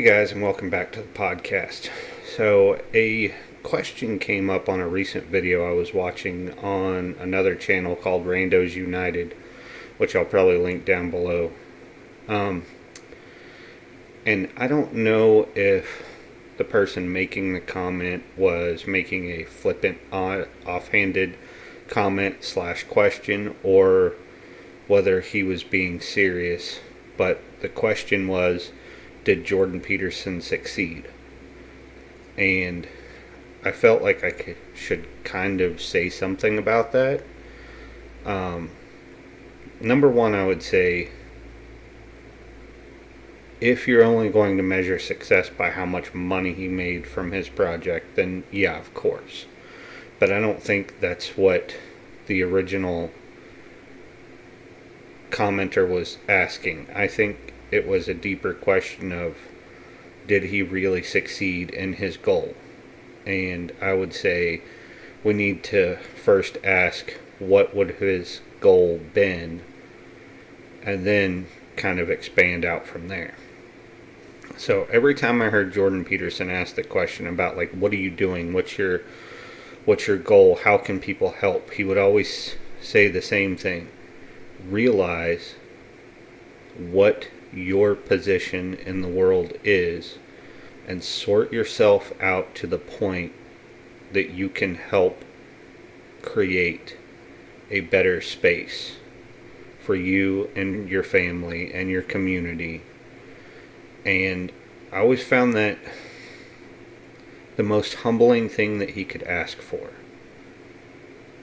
guys, and welcome back to the podcast. So, a question came up on a recent video I was watching on another channel called Randos United, which I'll probably link down below. And I don't know if the person making the comment was making a flippant, offhanded comment / question, or whether he was being serious. But the question was, did Jordan Peterson succeed? And I felt like I should kind of say something about that. Number one, I would say, if you're only going to measure success by how much money he made from his project, then yeah, of course. But I don't think that's what the original commenter was asking. I think it was a deeper question of, did he really succeed in his goal? And I would say we need to first ask, what would his goal been, and then kind of expand out from there. So every time I heard Jordan Peterson ask the question about, like, what are you doing, what's your goal, how can people help, he would always say the same thing: realize what your position in the world is and sort yourself out to the point that you can help create a better space for you and your family and your community. And I always found that the most humbling thing that he could ask for.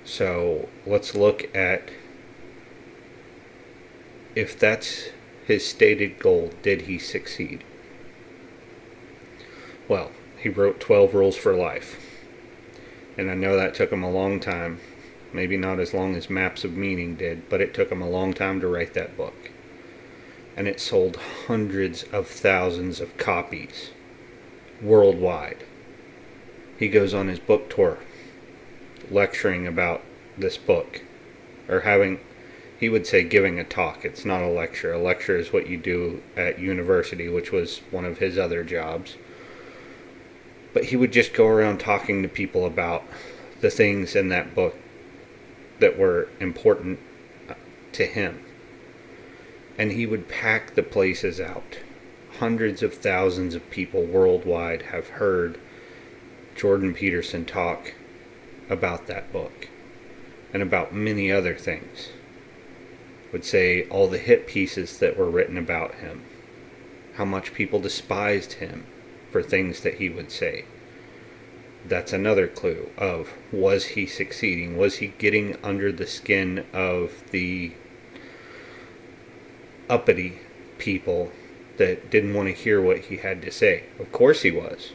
So let's look at, if that's his stated goal, did he succeed? Well, he wrote 12 Rules for Life. And I know that took him a long time. Maybe not as long as Maps of Meaning did, but it took him a long time to write that book. And it sold hundreds of thousands of copies worldwide. He goes on his book tour lecturing about this book, or he would say giving a talk. It's not a lecture. A lecture is what you do at university, which was one of his other jobs. But he would just go around talking to people about the things in that book that were important to him. And he would pack the places out. Hundreds of thousands of people worldwide have heard Jordan Peterson talk about that book and about many other things. Would say all the hit pieces that were written about him, how much people despised him for things that he would say. That's another clue of, was he succeeding? Was he getting under the skin of the uppity people that didn't want to hear what he had to say? Of course he was.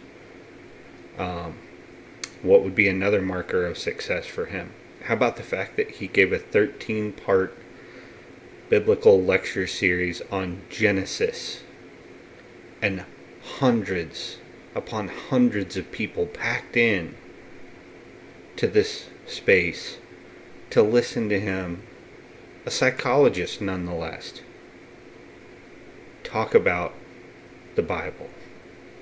What would be another marker of success for him? How about the fact that he gave a 13-part biblical lecture series on Genesis, and hundreds upon hundreds of people packed in to this space to listen to him, a psychologist nonetheless, talk about the Bible,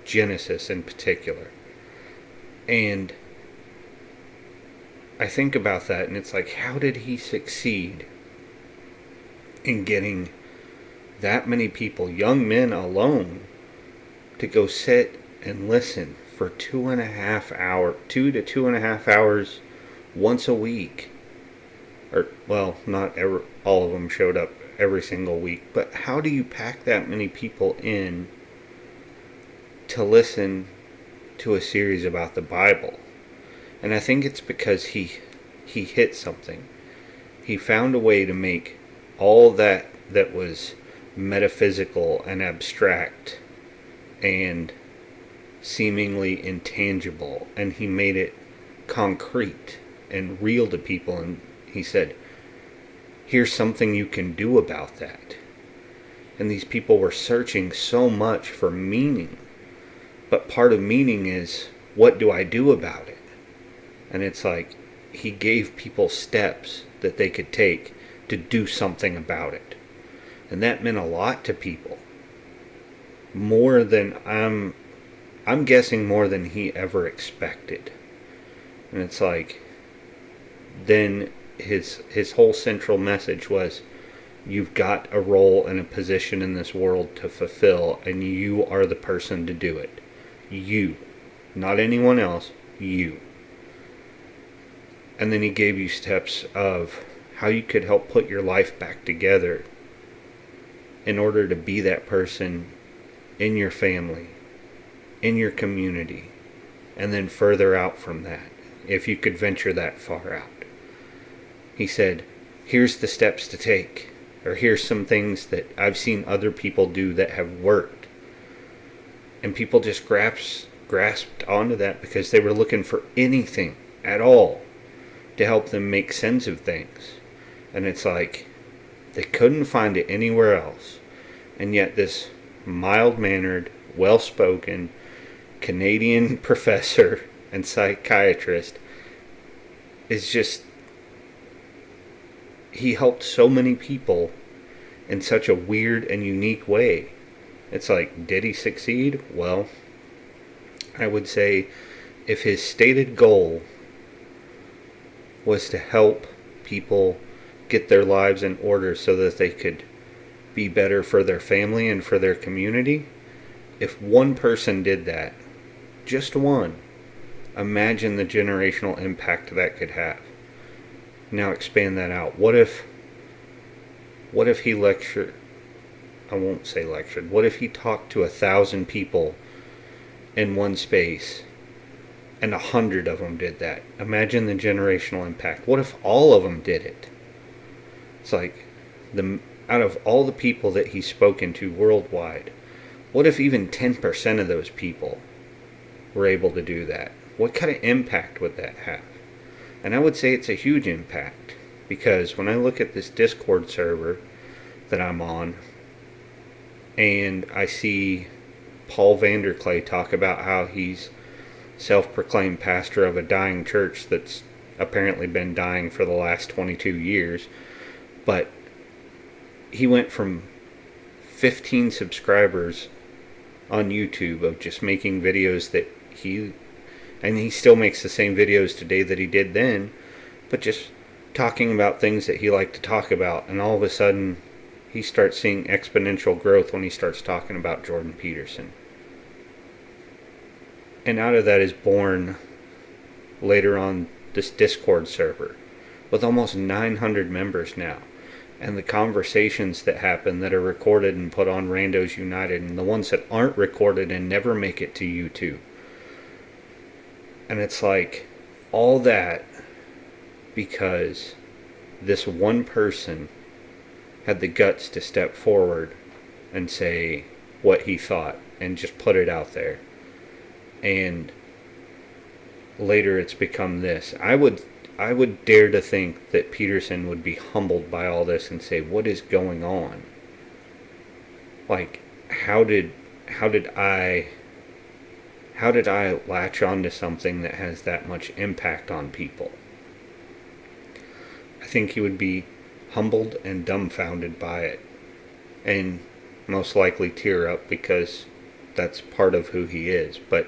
Genesis in particular. And I think about that, and it's like, how did he succeed in getting that many people, young men alone, to go sit and listen for 2 to 2.5 hours once a week? Or, well, not all of them showed up every single week, but how do you pack that many people in to listen to a series about the Bible? And I think it's because he hit something. He found a way to make all that was metaphysical and abstract and seemingly intangible, and he made it concrete and real to people. And he said, here's something you can do about that. And these people were searching so much for meaning, but part of meaning is, what do I do about it? And it's like, he gave people steps that they could take to do something about it. And that meant a lot to people. more than I'm guessing more than he ever expected. And it's like, then his whole central message was, you've got a role and a position in this world to fulfill, and you are the person to do it. You. Not anyone else. You. And then he gave you steps of how you could help put your life back together in order to be that person in your family, in your community, and then further out from that, if you could venture that far out. He said, here's the steps to take, or here's some things that I've seen other people do that have worked. And people just grasped onto that because they were looking for anything at all to help them make sense of things. And it's like, they couldn't find it anywhere else. And yet this mild-mannered, well-spoken Canadian professor and psychiatrist is just, he helped so many people in such a weird and unique way. It's like, did he succeed? Well, I would say if his stated goal was to help people get their lives in order so that they could be better for their family and for their community, if one person did that, just one, imagine the generational impact that could have. Now expand that out. What if he lectured, I won't say lectured, what if he talked to 1,000 people in one space and 100 of them did that? Imagine the generational impact. What if all of them did it? It's like, out of all the people that he's spoken to worldwide, what if even 10% of those people were able to do that? What kind of impact would that have? And I would say it's a huge impact, because when I look at this Discord server that I'm on, and I see Paul Vanderklay talk about how he's self-proclaimed pastor of a dying church that's apparently been dying for the last 22 years, but he went from 15 subscribers on YouTube of just making videos that he still makes the same videos today that he did then, but just talking about things that he liked to talk about, and all of a sudden he starts seeing exponential growth when he starts talking about Jordan Peterson. And out of that is born later on this Discord server with almost 900 members now, and the conversations that happen that are recorded and put on Randos United, and the ones that aren't recorded and never make it to YouTube. And it's like, all that because this one person had the guts to step forward and say what he thought and just put it out there. And later it's become this. I would dare to think that Peterson would be humbled by all this and say, what is going on? Like, how did I latch onto something that has that much impact on people? I think he would be humbled and dumbfounded by it, and most likely tear up, because that's part of who he is. But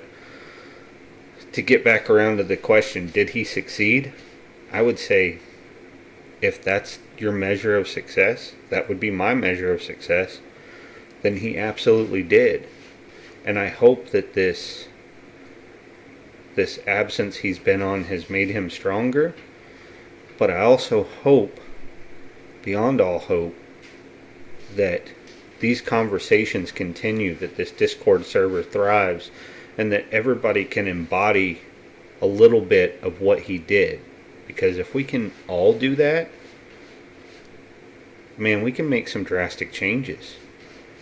to get back around to the question, did he succeed? I would say, if that's your measure of success, that would be my measure of success, then he absolutely did. And I hope that this absence he's been on has made him stronger. But I also hope, beyond all hope, that these conversations continue, that this Discord server thrives, and that everybody can embody a little bit of what he did. Because if we can all do that, man, we can make some drastic changes.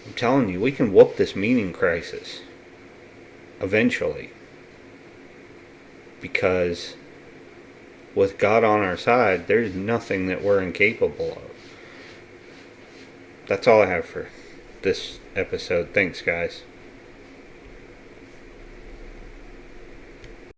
I'm telling you, we can whoop this meaning crisis eventually. Because with God on our side, there's nothing that we're incapable of. That's all I have for this episode. Thanks, guys.